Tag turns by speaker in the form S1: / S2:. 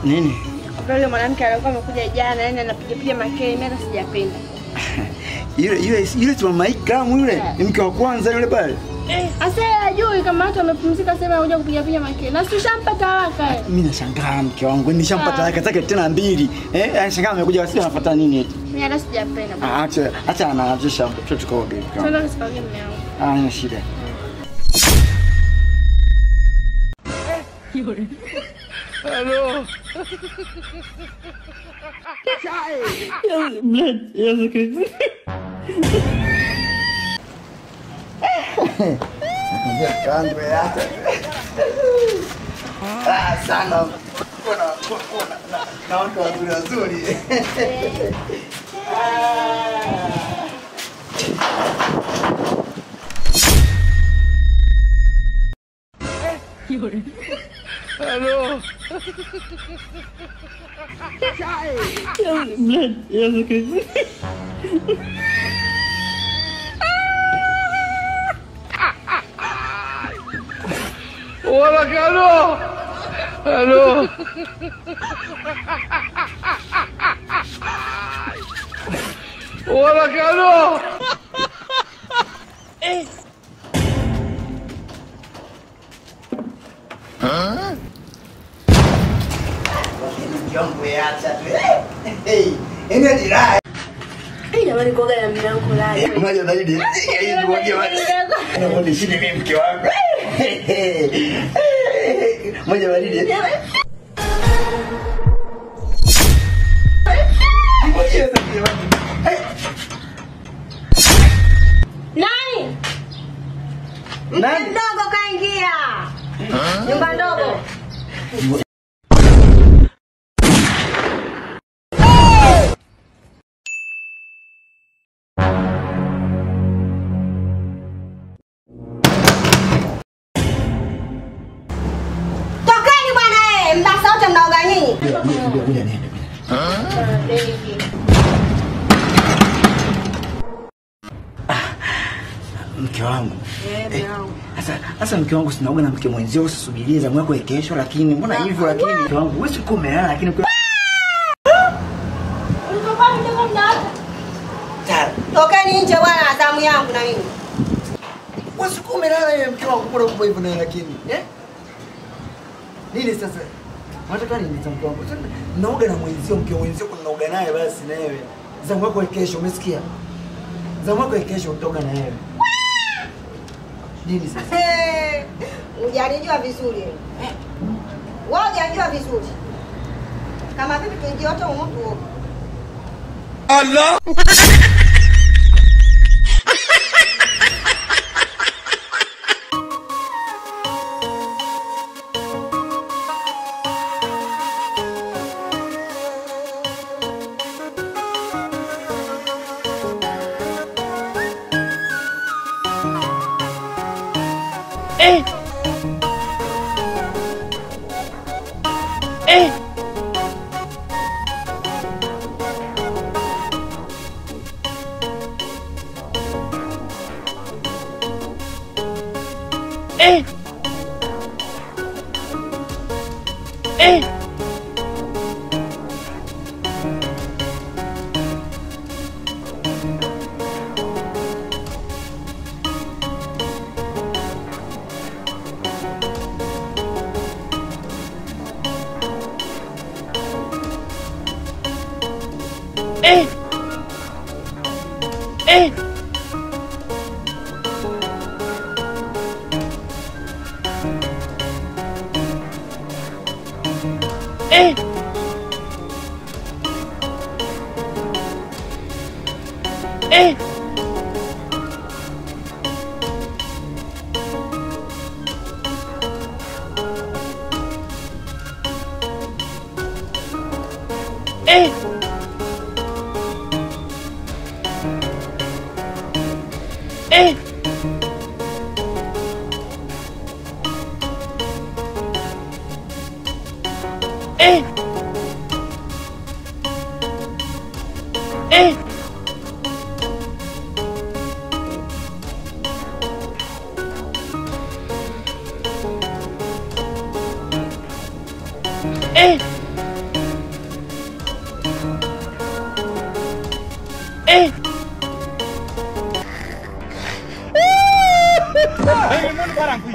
S1: Nini?
S2: Kwa yule mwanamke alikuwa amekuja jana, yani anapiga pia makele, mimi hata sijapenda.
S1: Yule tu mama Ikramu yule, ni mke wa kwanza yule pale.
S2: Asa ajui kama watu wamepumzika sasa anakuja kupiga pia makele. Na si ushampa talaka.
S1: Mimi nashangaa mke wangu, nishampa talaka zake tena 2. Anashangaa amekuja wasi anafuata nini eti?
S2: Mimi hata sijapenda.
S1: Acha anaanzisha tukoge.
S2: Twende kusikaje mume wangu.
S1: Haina shida.
S3: Yule.
S4: Hello.
S1: Yes, okay. Kando ya. Sana. Kuna. Na watu wazuri.
S3: Yule.
S4: Hello.
S1: Yes, okay.
S4: Hola, Carlos. Hello. Hola, Carlos.
S1: Huh? Jongo yacha tu. Ina dirai.
S2: Jamani koga na mume wangu lali.
S1: Unaje zaidi? Hii ni waje waje. Ni shida mimi mke wangu. Moja baridi.
S2: Nani? Nani? Ndogo kaingia. Nyumba ndogo. Tokeni bwana mbasa wote mnaoga nyinyi.
S1: Kuja nenda. Mke wangu. Sasa mke wangu sinaoga na mke mwenzio usisubirie zamu yako kesho lakini mbona hivyo lakini mke wangu wewe uko umelala lakini
S2: Tokeni nje bwana zamu yangu na mimi.
S1: wewe uko umelala yeye mke wangu mbona uko hivyo na lakini nini sasa? Unataka nini mke wangu? Naoga na mwenzio mke mwenzio kunaoga naye basi na wewe. Zamu yako kesho umesikia? Zamu yako kesho utoga na wewe. Nini sasa?
S2: Hujanijua vizuri. Wewe hujanijua vizuri. Kama vipi tuingie wote huko?
S4: Allah.
S5: Hey, mon barang kui.